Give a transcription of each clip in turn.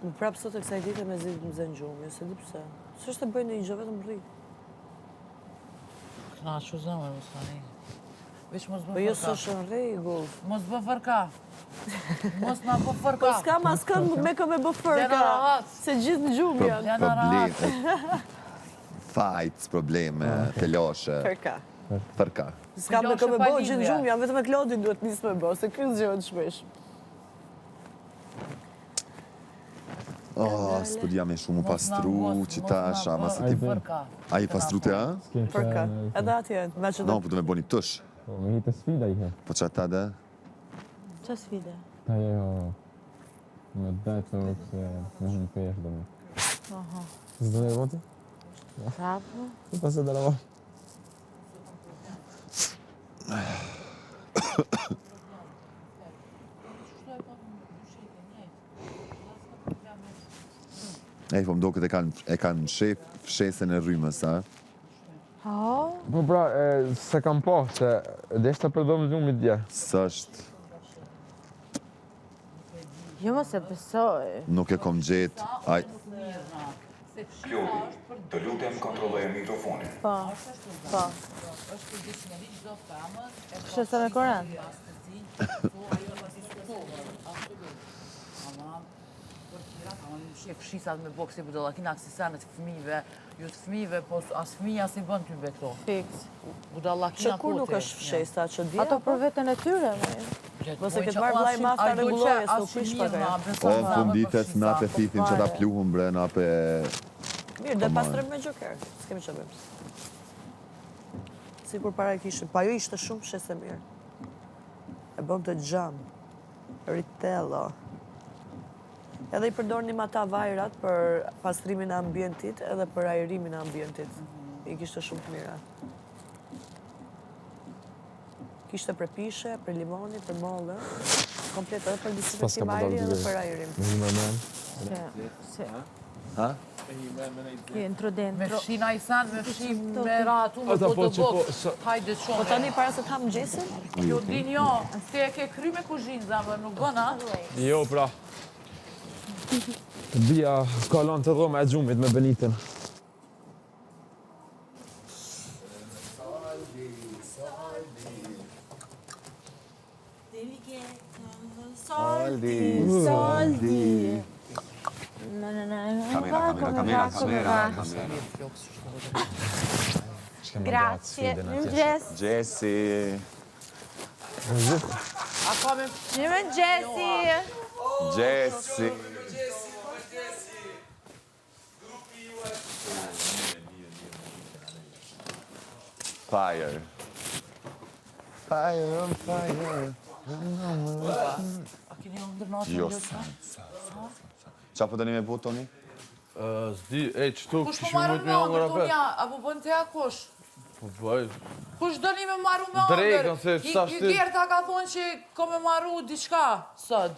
Më prapë sot e kësaj dite me zilë më zënë gjumë, jo se di pse. Së është të bëjnë një gjë vetëm rri. Këna që zëmë, mos ka një. Veç mos bë Po jo fërka. s'është në rregull. Mos bë fërka. Mos ma bë fërka. Po s'kam askën me kë me bë fërka. Jena rahat. Se gjithë në gjumë janë. Jena rahat. Fights, probleme, teloshe. Fërka. Fërka. S'kam me kë me bë gjithë në gjumë janë, vetëm e Klodin duhet nisë me bë, se kjo zgjohet shpesh. S'po dhja me shumë pastru, që tash, ama se ti... A i pastru të ja? Fërka. Edhe atje, me që No, po të me boni tësh. Po, me hitë sfida i he. Po që ata dhe? Qa sfide? Ta jo... Me dajtë se me hëmë pesh dhe me. Së dhe e voti? Prapo? Së pas e dhe la voti. Po më do këtë e kanë fshesën e rrymës, a? Po pra, se kam po, se dhe ishte për domë gjumit dje. Së është... Jo mos e besoj. Nuk e kom gjetë, aj... Klodi, të lutem kontrolloje mikrofonin. Po. Kështë sa me Koran? Fshisat me boksi budallakina aksisanet fëmijëve, ju të fëmijëve, po as fëmija si bën ty be këto. Fiks. Budallakina Që kur nuk është fshesa, që dje? Ato për vetën e tyre, me. Mëse këtë marrë vlaj mafta regulloje, s'u pish për e. O, fundites na pe thithin që ta pluhun bre, na pe... Mirë, dhe pastrem me gjoker, s'kemi që bëjmë. Sikur para e kishim, pa jo ishte shumë fshese mirë. E bëm të gjam, ritello. Edhe i përdornim ata vajrat për pastrimin e ambientit edhe për ajrimin e ambientit. I kishte shumë të mira. Kishte për pishe, për limoni, për mollë, komplet edhe për disinfektim ajri edhe për ajrim. Ha? Me fshin Ajsan, me fshin me ratu, me fotobok. Hajde shumë. Po tani para se të ham gjesin? Jo, din jo, te e ke kry me kuzhinë, zamë, nuk bëna? Jo, pra. Bia kalon të dhoma e gjumit me Benitin. Soldi. Kamera. Grazie. Jess. Gjesi. A ka me... Mirë Jessi. Gjesi. Fire. Fire on fire. A keni ndër natën? Jo, qa po të një me bu, Toni? Zdi, qëtu Kush kishme po marru mujt me me hangër ongër, apet. Tonja? Apo bën të ja kush? Po bëj. Kush do një me marru me ongër? Drekën, se sa shtit- Hygerta ka thonë që ko me marru diçka, sot.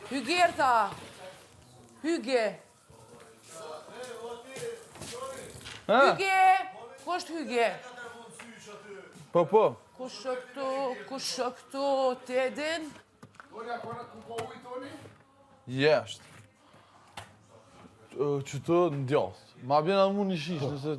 Hygerta. Hyge. Hyge. Ku është Hyge? Po. Kush është këtu, ti e din? Jeshtë. Qëtu në djathë. Ma bjena mu një shish, nëse